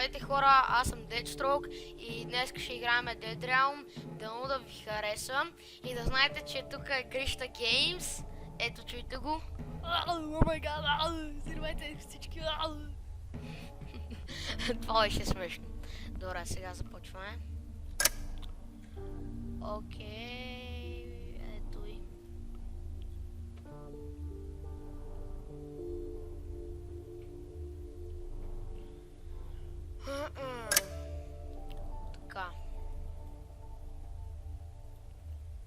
Здравейте хора, аз съм Deadstroke и днес ще играем Dead Realm. Дано да ви хареса и да знаете, че тук е Крища Games. Ето, чуйте го. О май гад, здравейте всички. Това беше смешно. Добре, сега започваме. Окей, ето и. Така.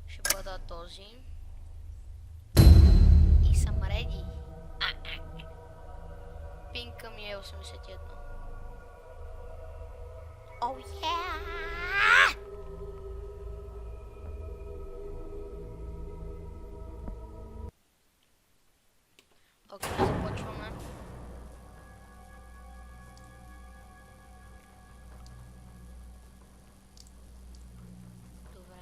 Ще бъда този. И съм реди. Пинка ми е 81. Oh yeah! Окей, започваме. Добре.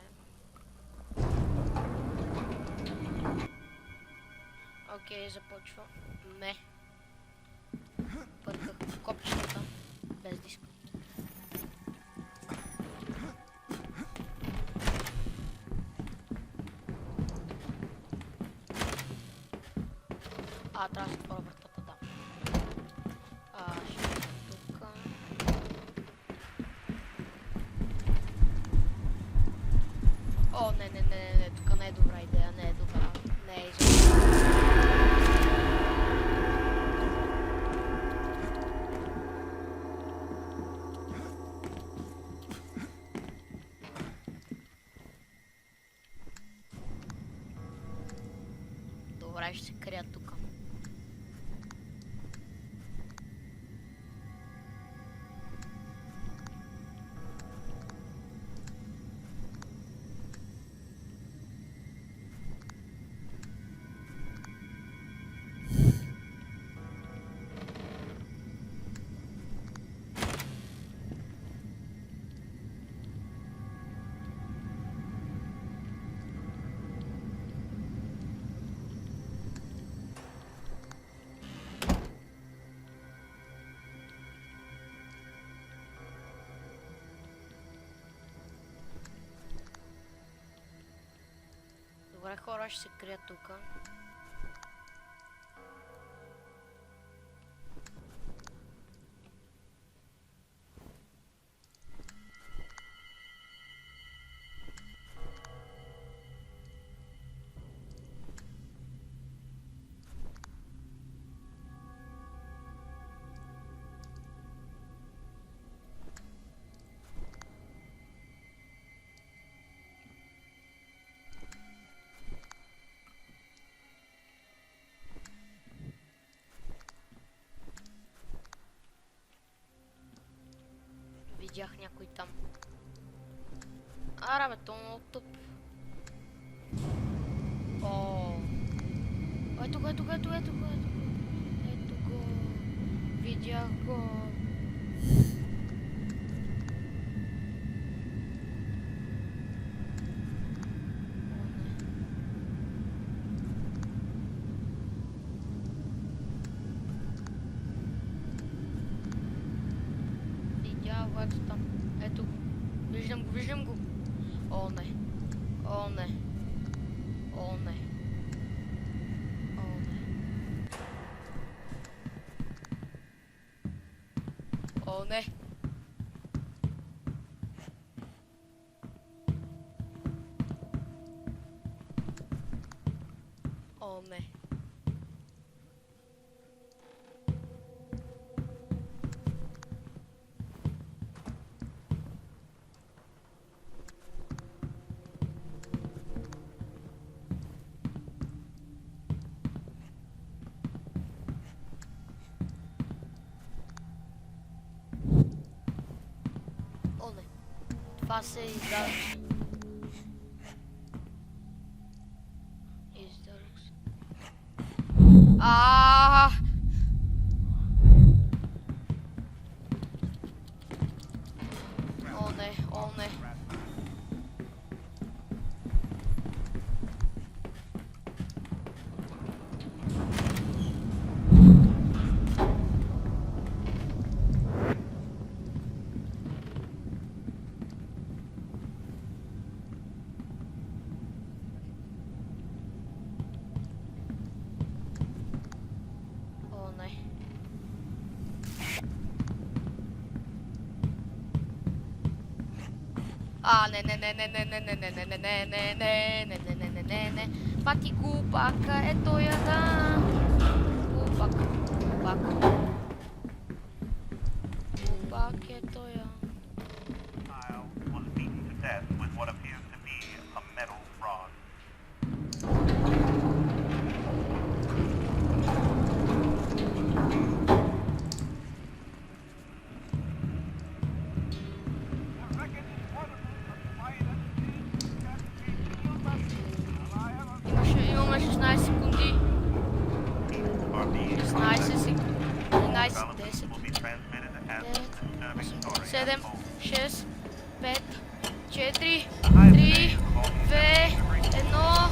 Окей, започваме. Пърках копчетата без диск. Трябва да отворя вратата, да. Ще тук. О, не, тук не е добра идея, не е добра. Не е добре, ще се крия тук. Добре, хора, ще се крия тук. Видях някой там. Аре бе, то много тъп. О, ето го. Ето го. Видях го. Ето там. Ето го. Виждам го. О, не. О, не. О, не. О, не. О, не. Това се издаваше. О, не. Не. Пати глупака, ето я да. Глупак, ето я. Was beaten to death with what appears to be a metal rod. Имаме 16 секунди. 16 секунди. 11, 10, Will be transmitted as a disturbing story. 7, 6, 5, 4, 3, 2, 1.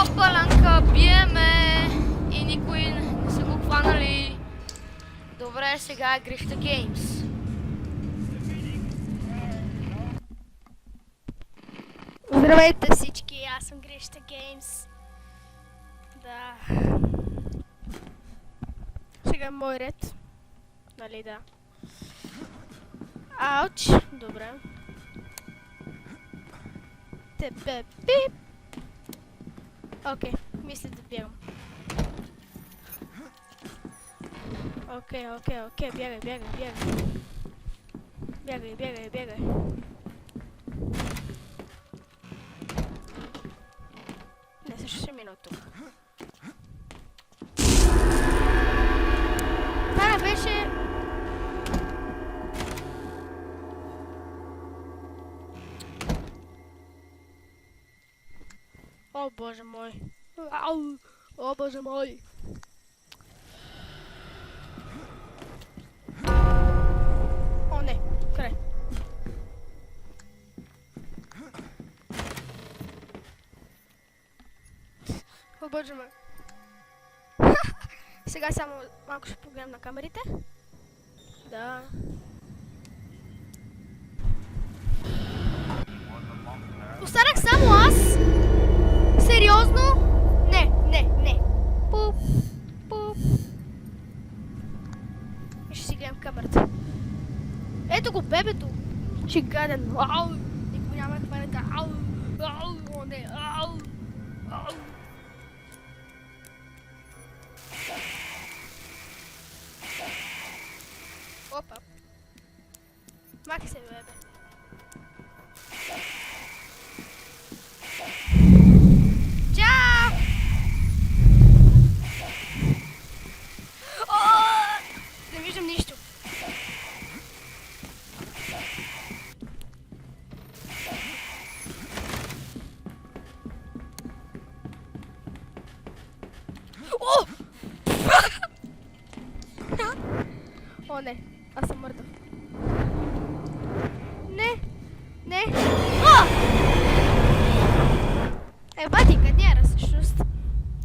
Опаланка, биеме! И никой не са го хванали. Добре, сега е Грища Геймс. Здравейте всички, аз съм Грища Геймс. Да. Сега е мой ред. Нали да. Ауч. Добре. Тебе пип. Окей, мисля да бягам. Окей, бягай. Бягай. Не, също ще мина от тук. Това не беше... О, боже мой. Ау! О, боже мой. О, не. Край. О, боже мой. Сега само малко ще погледам на камерите. Да. Останах само аз? Сериозно? Не. Пуп. И ще си гледам камерата. Ето го бебето. Че гаден. Ау. Никой няма да хване така. Ау. О, не. Ау. Опа. Махай се, бебе. Чао! Не виждам нищо. О, не. Аз съм мъртъв. Не. О! Бати, гадняра всъщност.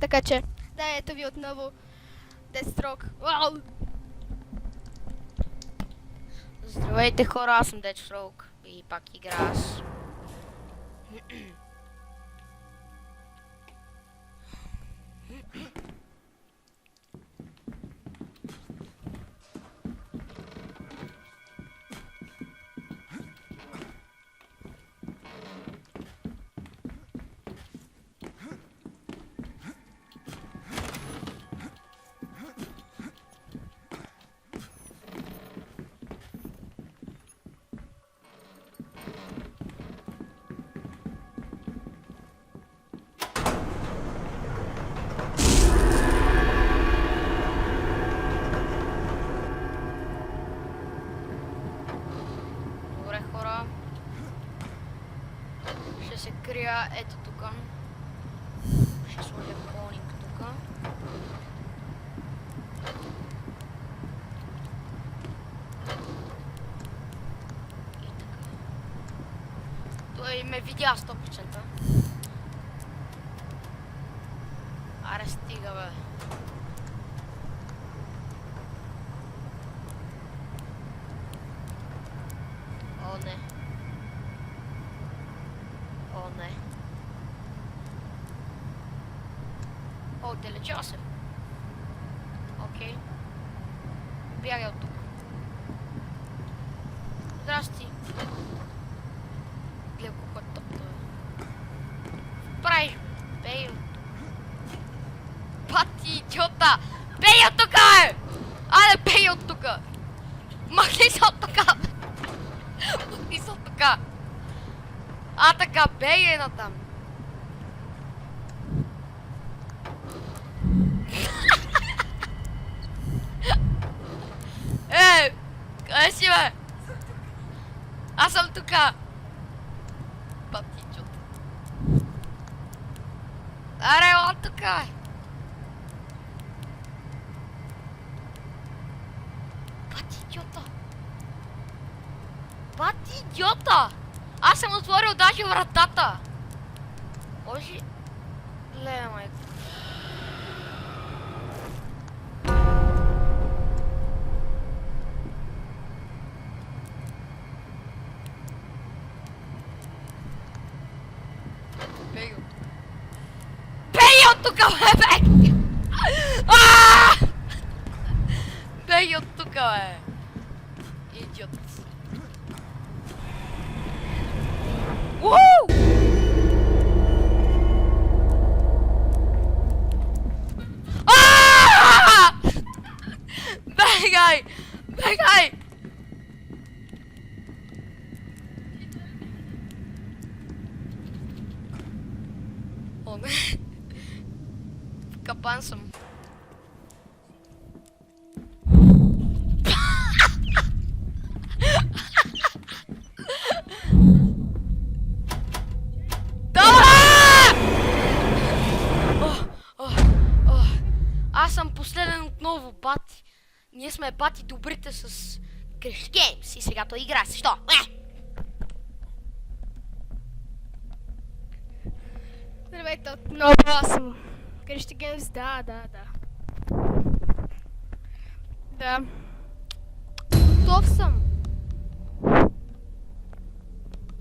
Така че, да, ето ви отново Deathstroke. Вау! Здравейте хора, аз съм Deathstroke и пак игра аз. Ще се крия ето тук. Ще сложа клонинг тук. И така. Той ме видя 100%. Аре стига, бе. О, не. О, не. О, отдалечава се. Окей. Бягай от тук. Здрасти. Гледай колко е топ това. Правиш, Бейо. Пати, идиота! Бей от тука, бе! Айде, бей от тука! Махни се от тука! Махни се от тука! А така, бей е натам! Къде си, бе? Аз съм тука! Пати, идиота! Аре, от тука, бе! Бати идиота! Аз съм отворил даже вратата! Боже... Леле, майко. Бей го. Бей от тука, бе! Бей от тука, бе! Идиот. Woo! Бегай! Бегай! О, не. В капан съм. Аз съм последен отново, бати. Ние сме бати добрите с Crash Games и сега той игра. Защо? Здравейте, отново аз съм Crash Games, да. Да. Готов съм.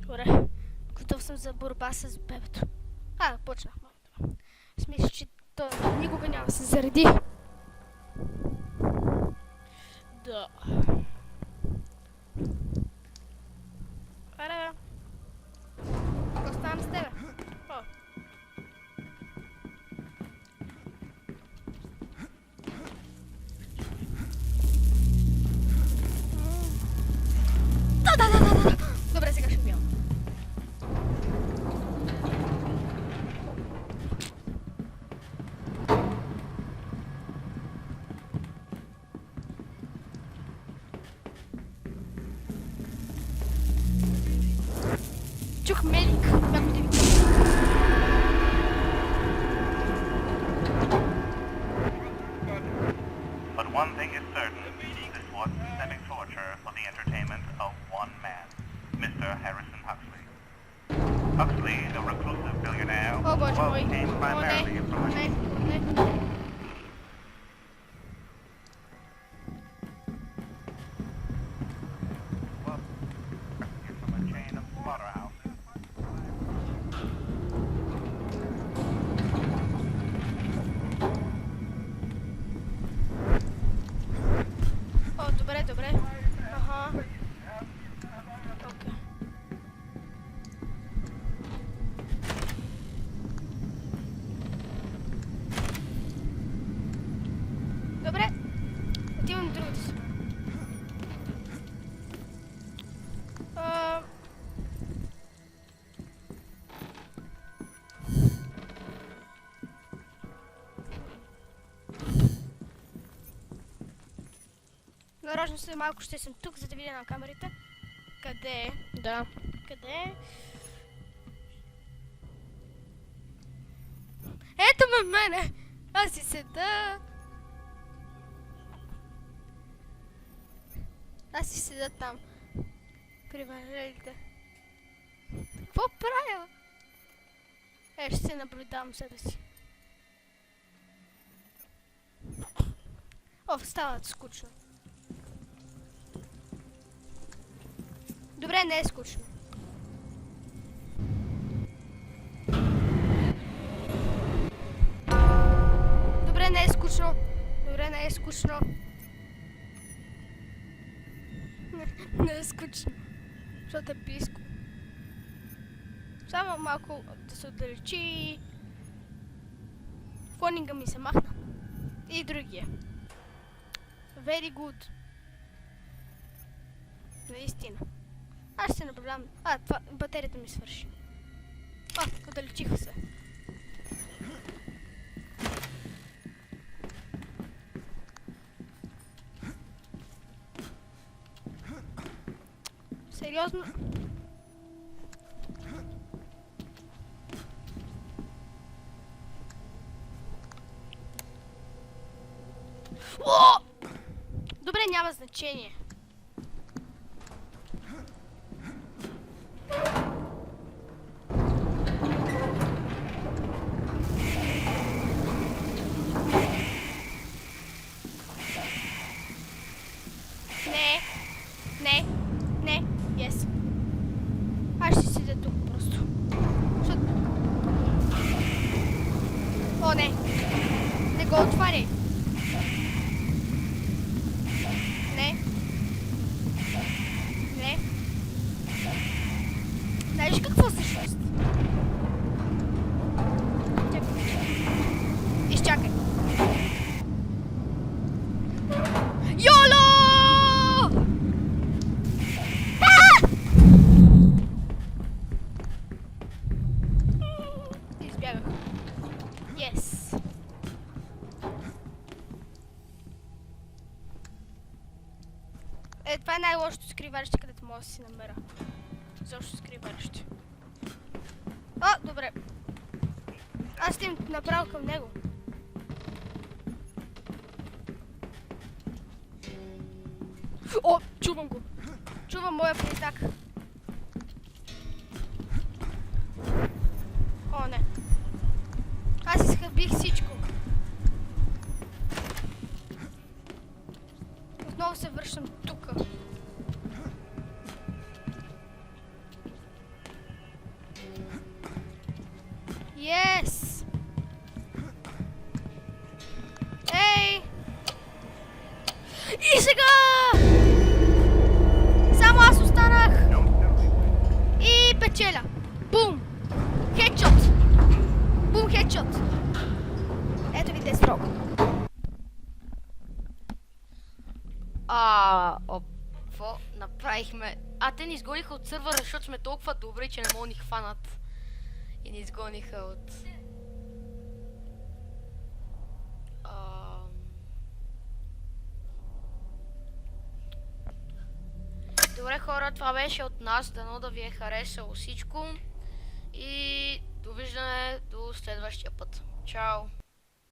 Добре. Готов съм за борба с бебето. Почнахме. Смисля, че той никога няма да се заради. Да. Аре, бе. Какво стана с тебе? О. Да. Добре, сега ще убивам. Чух мелик. Как да ви But one thing is certain, this was systemic torture for the entertainment of one man, Mr. Harrison Huxley. Huxley, a reclusive billionaire, О, боже мой. came О, primarily from a не. from a chain of slaughterhouses. О, добре. Аха. Окей. Добре. Отивам в другата си. Нарочно след малко ще съм тук, за да видя на камерите. Къде е? Да. Къде е? Ето ме мене! Аз си седа. Аз си седа там. При варелите. Какво правя? Ще се наблюдавам себе си. Става скучно. Добре, не е скучно. Добре, не е скучно. Не е скучно. Защото е близко. Само малко да се отдалечи. Фонинга ми се махна. И другия. Very good. Наистина. Аз ще наблюдавам. Това батерията ми свърши. Отдалечиха се. Сериозно? О! Добре, няма значение. Не. Yes. Аз ще седя тук просто. О, не. Не го отваряй. Не. Знаеш какво всъщност? Изчакай. ЙОЛО! Избягах. Yes. Това е най-лошото скриварище, където мога да си намеря. Защо скриварище? Добре. Аз ще им направя към него. Чувам го. Чувам моя призрак. Не. Аз изхъбих всичко. Отново се връщам тук. Yes! Ей! И сега! Само аз останах! И печеля! Бум! Хедшот! Бум, хедшот! Ето ви Deathstroke. Какво направихме? Те ни изгониха от сървъра, защото сме толкова добри, че не могат ни хванат. И ни изгониха от... Добре хора, това беше от нас. Дано да ви е харесало всичко. И довиждане до следващия път. Чао!